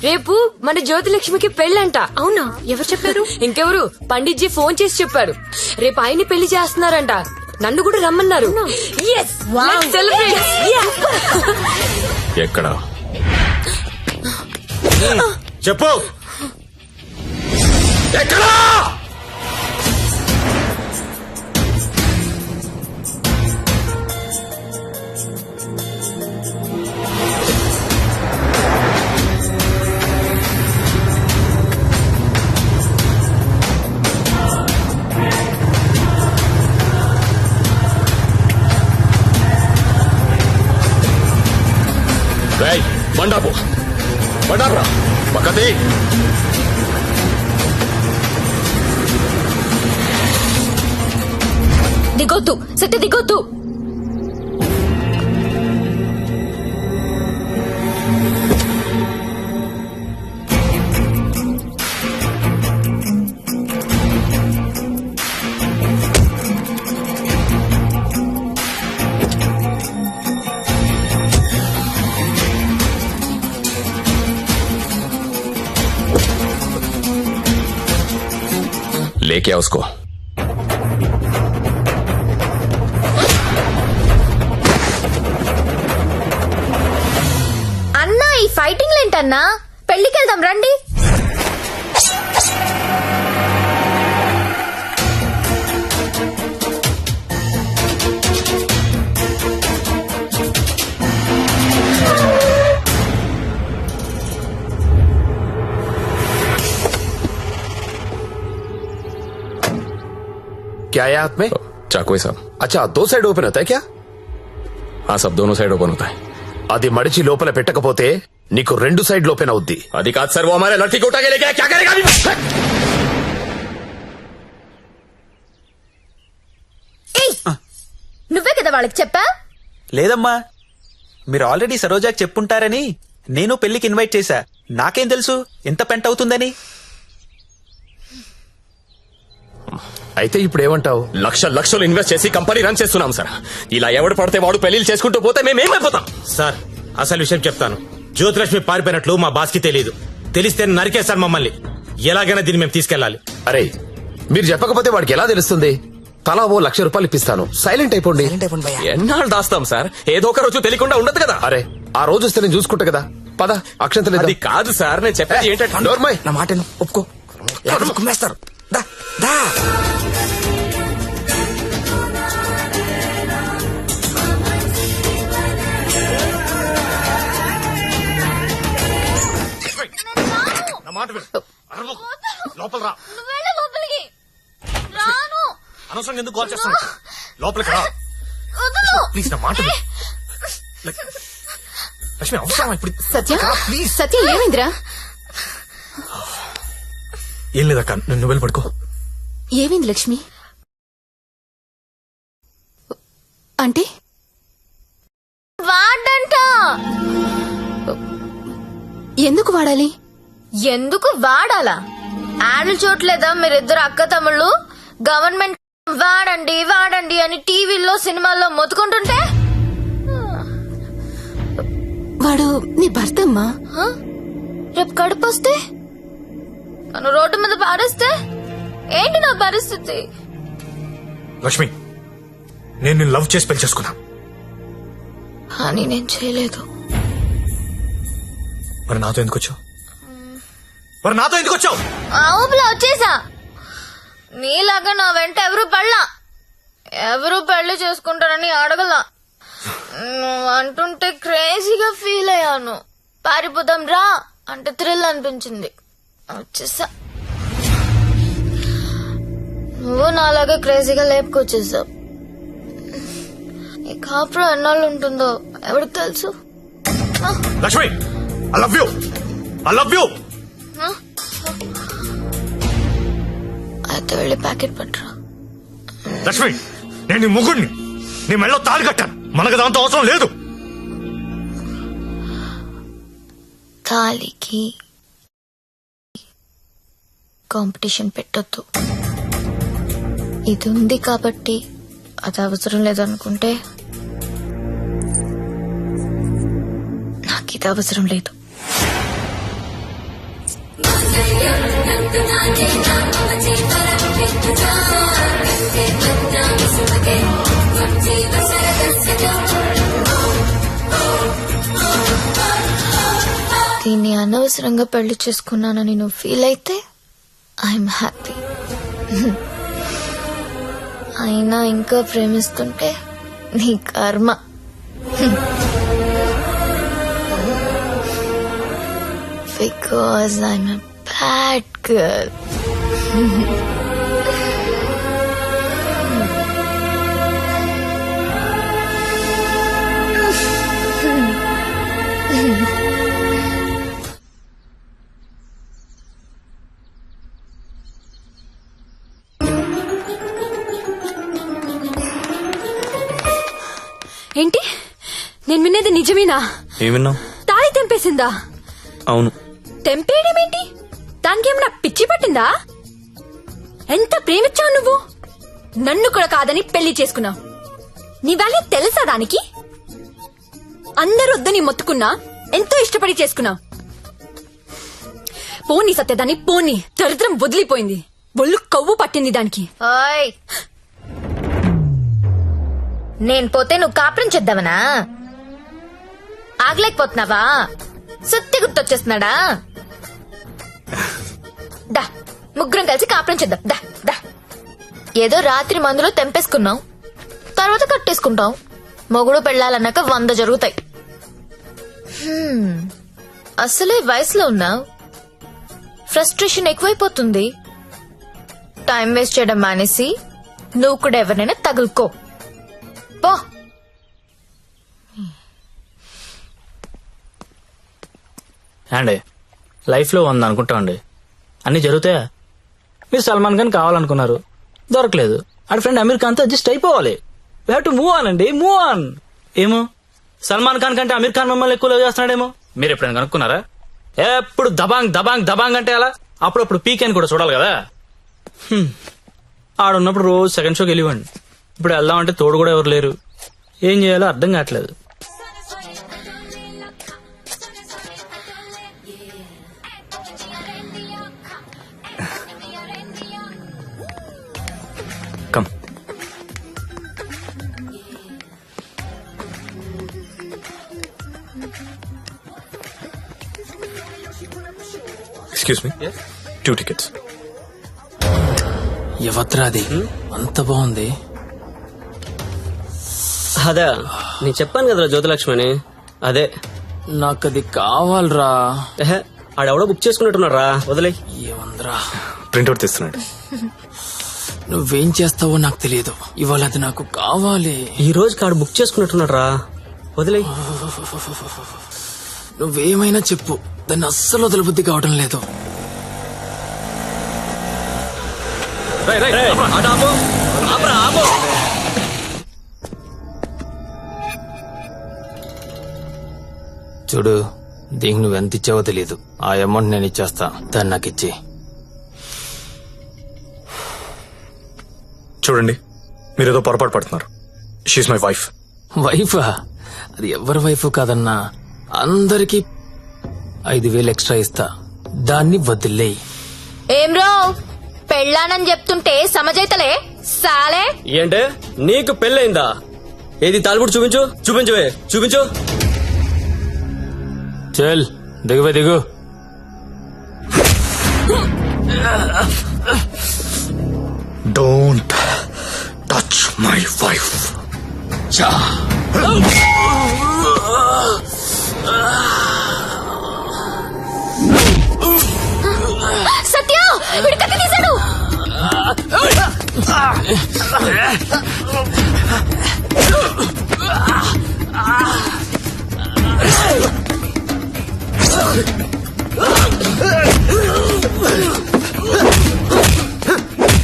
రేపు మన జ్యోతిలక్ష్మికి పెళ్ళంట. అవునా? ఎవరు చెప్పారు? ఇంకెవరు, పండిట్జీ ఫోన్ చేసి చెప్పాడు. రేపు ఆయన్ని పెళ్లి చేస్తున్నారంట. నన్ను కూడా రమ్మన్నారు. Yes, let's celebrate. Yeah. ఎక్కడ చెప్పు, ఎక్కడా? బండాపు బండాపురా పక్కది. దిగొద్దు సత్య, దిగొద్దు. लेके आओ उसको. అన్నా ఈ ఫైటింగ్ ఏంటన్నా? పెళ్లికి వెళ్దాం రండి. क्या है हाथ में? चाकू है साहब. अच्छा, 2 साइड ఓపెన్ అవుతాయి क्या? हाँ सब दोनों साइड ओपन होता है. అది మడిచి లోపల పెట్టకపోతే నీకు 2 సైడ్ ఓపెన్ అవుద్ది. అది కాదు సార్, वो हमारे लड़की को उठा के लेके आया, क्या करेगा अभी? నువ్వే కదా వాళ్ళకి చెప్పా? లేదమ్మా, మీరు ఆల్రెడీ సరోజాకి చెప్పుంటారని నేను పెళ్లికి ఇన్వైట్ చేశా. నాకేం తెలుసు ఎంత పెంట అవుతుందని. అయితే ఇప్పుడు ఏమంటావు? లక్షలు ఇన్వెస్ట్ చేసి కంపెనీ రన్ చేస్తున్నాం సార్. ఇలా ఎవడు పడితే వాడు పెళ్లిళ్ళు చేసుకుంటూ పోతే మేమేమైపోతాం సార్? అసలు విషయం చెప్తాను. జ్యోతిలక్ష్మి పారిపోయినట్లు మా బాస్ కి తెలియదు. తెలిస్తే నరికేస్తారు మమ్మల్ని. ఎలాగైనా దీన్ని మేము తీసుకెళ్లాలి. అరే, మీరు చెప్పకపోతే వాడికి ఎలా తెలుస్తుంది? తలా ఓ ₹1,00,000 ఇప్పిస్తాను, సైలెంట్ అయిపోండి. ఎన్నాళ్ళు దాస్తాం సార్? ఏదో ఒక రోజు తెలియకుండా ఉండదు కదా. అరే, ఆ రోజు వస్తే నేను చూసుకుంటా కదా. పద, అక్షంతలు అది కాదు సార్, నేను చెప్పేది ఏంటంటే నోర్మయ్. నా మాట ఒప్పుకో, కుమ్మేస్తారు. దా దా. లోపల రా. అనవసరంగా ఎందుకు కాల్ చేస్తాను? లోపలికి రా ప్లీజ్. నా మాట లక్ష్మి, అవసరం ఇప్పుడు? సత్య, సత్య ఏమైందిరా? ఏం లేదక్క, నువ్వు వెళ్ళి పడుకో. ఏమైంది లక్ష్మి? అంటే వాడంట. ఎందుకు వాడాలి? ఎందుకు వాడాలా? యాడ్లు చూడలేదా మీరిద్దరు అక్క తమ్ముళ్ళు? గవర్నమెంట్ వాడండి వాడండి అని టీవీల్లో సినిమాల్లో మొత్తుకుంటుంటే. వాడు నీ భర్త అమ్మా. రేపు కడుపు వస్తే నన్ను రోడ్డు మీద పారేస్తే ఏంటి నా పరిస్థితి? లక్ష్మి, నేను నిన్ను లవ్ చేసి పెళ్లి చేసుకున్నా. అని నేను చేయలేదు. మరి నాతో ఎందుకు వచ్చావు? ఊపిలో వచ్చేసా. నీలాగా నా వెంట ఎవరు పెళ్లి చేసుకుంటారని అడగలా. నువ్వు అంటుంటే క్రేజీగా ఫీల్ అయ్యాను. పారిపోదాం రా అంటే థ్రిల్ అనిపించింది, వచ్చేసా. నువ్వు నాలాగా క్రేజీగా లేపుకొచ్చేసావు. ఈ కాపురం ఎన్నాళ్ళు ఉంటుందో ఎవరికి తెలుసు? Lakshmi, I love you. అయితే వెళ్ళి ప్యాకెట్ పట్టరా. లక్ష్మి, నేను నీ ముగ్గుడిని, నీ మెళ్ళో తాళి కట్టాను. మనకు దాంతో అవసరం లేదు. తాళికి కాంపిటీషన్ పెట్టొద్దు. ఇది ఉంది కాబట్టి అది అవసరం లేదనుకుంటే నాకు ఇది అవసరం లేదు. దీన్ని అనవసరంగా పెళ్లి చేసుకున్నానని నువ్వు ఫీల్ అయితే ఐఎమ్ హ్యాపీ. అయినా ఇంకా ప్రేమిస్తుంటే నీ కర్మ. Because I'm a bad girl. ఏంటి నేను వినేది నిజమేనా? ఏమిన్నావు? తాళి తెంపేసిందా? అవును. తెంపేయడం ఏంటి? దానికేమన్నా పిచ్చి పట్టిందా? ఎంత ప్రేమించావు నువ్వు? నన్ను కూడా కాదని పెళ్లి చేసుకున్నావు. నీ వాల్యూ తెలుసా దానికి? అందరూ వద్దని మొత్తుకున్నా ఎంతో ఇష్టపడి చేసుకున్నావు. పోనీ సత్యదాన్ని పోనీ, దరిద్రం వదిలిపోయింది. ఒళ్ళు కొవ్వు పట్టింది దానికి. ఓయ్, నేను పోతే నువ్వు కాపురం చేద్దామనా? ఆగలేకపోతున్నావా? సుత్తి గుర్తొచ్చేస్తున్నాడా? దా, ముగ్గురం కలిసి కాపురం చేద్దాం. దా దా. ఏదో రాత్రి మందులో తెంపేసుకున్నావు, తర్వాత కట్టేసుకుంటాం. మొగుడు పెళ్ళాలన్నాక 100 జరుగుతాయి. అసలే వయసులో ఉన్నావు, ఫ్రస్ట్రేషన్ ఎక్కువైపోతుంది. టైం వేస్ట్ చేయడం మానేసి నువ్వు కూడా ఎవరినైనా తగులుకో పో. అండి లైఫ్ లో ఉంది అనుకుంటా అండి, అన్ని జరుగుతాయా? మీరు సల్మాన్ ఖాన్ కావాలనుకున్నారు, దొరకలేదు. ఆడ ఫ్రెండ్ అమీర్ ఖాన్ తో అడ్జస్ట్ అయిపోవాలి. We have to move on అండి, మూవ్ ఆన్. ఏమో సల్మాన్ ఖాన్ కంటే అమీర్ ఖాన్ మమ్మల్ని ఎక్కువ లవ్ చేస్తున్నాడేమో. మీరు ఎప్పుడైనా కనుక్కున్నారా? ఎప్పుడు దబాంగ్ దబాంగ్ దబాంగ్ అంటే అలా అప్పుడప్పుడు పీక్ అని కూడా చూడాలి కదా. ఆడున్నప్పుడు రోజు సెకండ్ షోకి వెళ్ళివ్వండి. ఇప్పుడు వెళ్దామంటే తోడు కూడా ఎవరు లేరు. ఏం చేయాలో అర్థం కావట్లేదు. కమ్. Excuse me, 2 tickets. ఎవత్రాది అంత బాగుంది. అదే నేను చెప్పాను కదరా జ్యోతిలక్ష్మి అని. అదే నాకు అది కావాలరా. ఆడెవడో బుక్ చేసుకున్నట్టున్నాడు రా, వదిలే. ఏమందరా ప్రింట్అవుట్ తీస్తున్నాడు. నువ్వేం చేస్తావో నాకు తెలియదు, ఇవాళ అది నాకు కావాలి. ఈ రోజుకి ఆడు బుక్ చేసుకున్నట్టున్నాడు రా, వదిలే. నువ్వేమైనా చెప్పు, దాన్ని అస్సలు వదలబుద్ధి కావడం లేదు. చూడు, దీనికి నువ్వెంత ఇచ్చావో తెలీదు. ఆ అమౌంట్ నేను ఇచ్చేస్తా, దాన్ని నాకు ఇచ్చి. చూడండి, మీరేదో పొరపాటు పడుతున్నారు. She's my wife. వైఫా? అది ఎవరి వైఫ్ కాదన్నా. అందరికి 5,000 ఎక్స్ట్రా ఇస్తా, దాన్ని వదిలేయి. ఏం రో పెళ్ళానని చెప్తుంటే సమజైతలే సాలే. ఏంటే నీకు పెళ్ళయిందా? ఏది తాలిబుట్టు చూపించు, చూపించవే, చూపించు. చల్ దిగువే, దిగు. Don't touch my wife. Satya, వీడు కత్తి తీశాడు.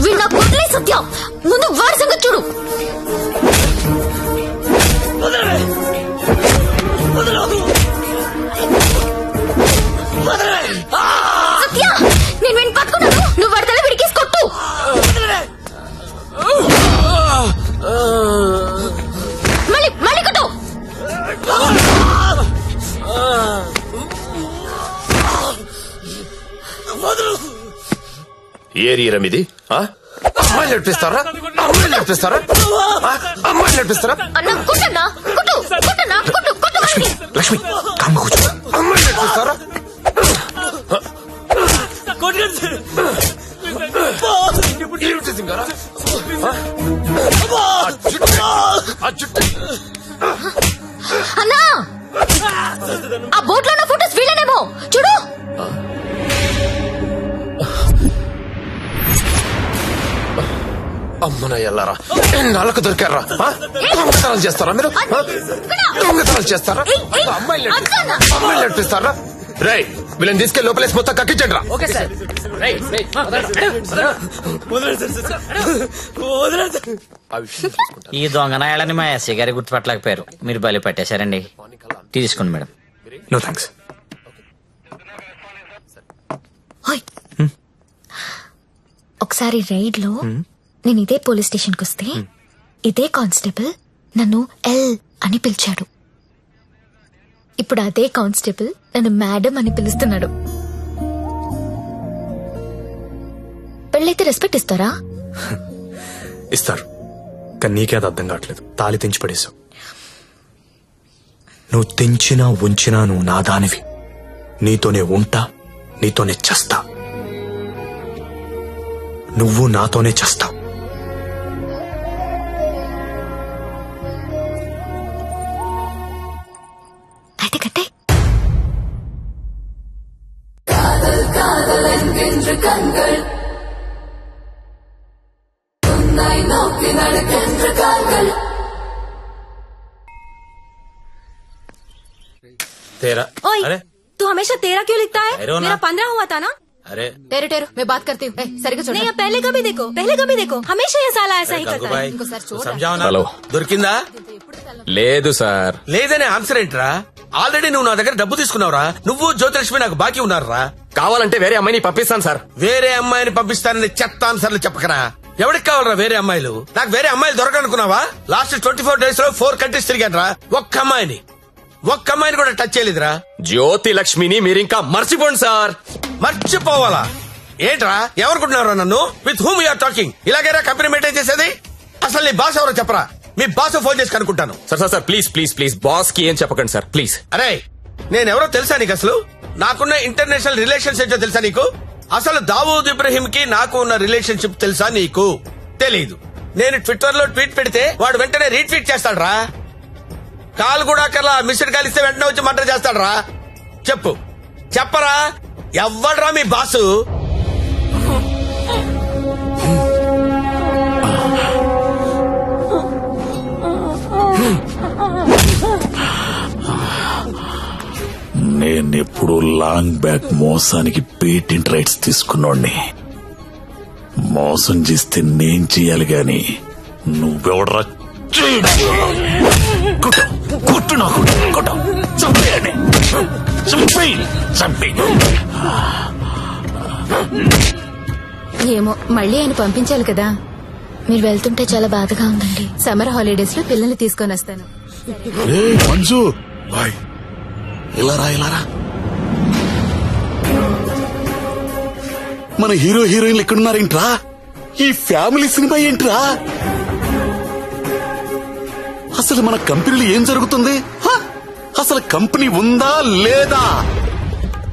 వీడు నాకు వదిలే సత్య, ముందు వాడి సంగతి చూడు. సత్య, నేను వీడిని పట్టుకున్నాను, నువ్వు వాడి తల విడికేసి కొట్టు. మళ్ళీ మళ్ళీ కొట్టు. ఏరియా ఇది అమ్మాయిలు నడిపిస్తారా? అమ్మాయిలు నడిపిస్తారా? అమ్మాయిలు నడిపిస్తారా? అన్న కుట్టన్నా కుట్టు కుట్టన్నా కుట్టు కుట్టు వాడిని. లక్ష్మి కామ్గా కూర్చో. అమ్మాయిలు నడిపిస్తారా? ఏమిటి సింగారా? ఆ జుట్టు అన్నా ఆ బోట్ లో ఉన్న ఫోటోస్ వీళ్ళనేమో చూడు. అమ్మన ఎల్లారా నాళ్ళకు దొరికారా? దొంగతనాలు చేస్తారా మీరు? దొంగతనాలు చేస్తారా? అమ్మాయిలు నడిపిస్తారా? రేయ్ వీళ్ళని తీసుకెళ్ళి లోపలేసి మొత్తం కక్కించండి రా. ఈ దొంగనాయాలని మా ఎస్ఐ గారి గుర్తుపట్టలేకపోయారు. మీరు బలి పట్టేశారండి. తీసుకోండి మేడం. No thanks. ఓయ్. ఒకసారి రైడ్ లో నేను ఇదే పోలీస్ స్టేషన్ కి వస్తే ఇదే కానిస్టేబుల్ నన్ను ఎల్ అని పిలిచాడు. ఇప్పుడు అదే కానిస్టేబుల్ నన్ను మేడం అని పిలుస్తున్నాడు. పెళ్ళైతే రెస్పెక్ట్ ఇస్తారా? ఇస్తారు, కానీ నీకే అది అర్థం కావట్లేదు. తాళి తెంచి పడేశావు. నువ్వు తెంచినా ఉంచినా నువ్వు నా దానివి. నీతోనే ఉంటా, నీతోనే చస్తా. నువ్వు నాతోనే చస్తావు. అయితే కట్టే. तेरा ओए, अरे तू हमेशा तेरा क्यों लिखता है? ठहरो ना। मेरा 15 हुआ था ना? अरे టేరు టేరు మే బాత్ కర్తీ హూ. సరిగ్గా చూడు. नहीं, अब पहले कभी देखो, पहले कभी देखो, हमेशा ये साला ऐसा ही करता है. भाई ఇంకోసారి చూడు. समझाओ ना. హలో దొరికిందా? లేదు సార్. లేదనే ఆన్సర్ ఏంట్రా? ఆల్రెడీ నువ్వు నా దగ్గర డబ్బు తీసుకున్నావురా. నువ్వు జ్యోతిలక్ష్మి నాకు బాకీ ఉన్నారా? కావాలంటే వేరే అమ్మాయిని పంపిస్తాను సార్. వేరే అమ్మాయిని పంపిస్తానని చెత్త ఆన్సర్లు చెప్పకరా. ఎవరికి కావాలరా వేరే అమ్మాయిలు? నాకు వేరే అమ్మాయిలు దొరకనుకున్నావా? లాస్ట్ 24 days లో 4 countries తిరిగానరా. ఒక్క అమ్మాయిని కూడా టచ్ చేయలేదురా. జ్యోతి లక్ష్మిని మీరింకా మర్చిపోండి సార్. మర్చిపోవాలా? ఏంట్రా ఎవరుకుంటున్నారా నన్ను? With whom you are talking? ఇలాగైనా కంపెనీ మెయింటైన్ చేసేది? అసలు నీ బాస్ ఎవరో చెప్పరా. మీ బాస్ ఫోన్ చేసి కనుక్కుంటాను. Sir sir sir please please please boss కి ఏం చెప్పకండి సార్ ప్లీజ్. అరే నేనెవరో తెలుసా నీకు? అసలు నాకున్న ఇంటర్నేషనల్ రిలేషన్స్ ఏంటో తెలుసా నీకు? అసలు దావూద్ ఇబ్రహీం కి నాకు ఉన్న రిలేషన్షిప్ తెలుసా నీకు? తెలీదు. నేను ట్విట్టర్ లో ట్వీట్ పెడితే వాడు వెంటనే రీట్వీట్ చేస్తాడ్రా. కాల్ కూడా కల్లా మిస్డ్ కాల్ ఇస్తే వెంటనే వచ్చి మర్డర్ చేస్తాడ్రా. చెప్పరా ఎవ్వడ్రా మీ బాసు? నేనెప్పుడు లాంగ్ బ్యాక్ మోసానికి పేటెంట్ రైట్స్ తీసుకున్నోడ్ని. మోసం చేస్తే నేను చెయ్యాలి గాని నువ్వెవడరా? కొట్టు నాకు కొట్టు చంపేయండి. చంపేయి. ఏమో మళ్ళీ ఆయన పంపించాలి కదా. మీరు వెళ్తుంటే చాలా బాధగా ఉందండి. సమ్మర్ హాలిడేస్ లో పిల్లల్ని తీసుకొని వస్తాను. మంజు బాయ్ ఇలారా మన హీరో హీరోయిన్లు ఎక్కడున్నారేంట్రా? ఈ ఫ్యామిలీ సినిమా ఏంట్రా? అసలు మన కంపెనీలో ఏం జరుగుతుంది? అసలు కంపెనీ ఉందా లేదా?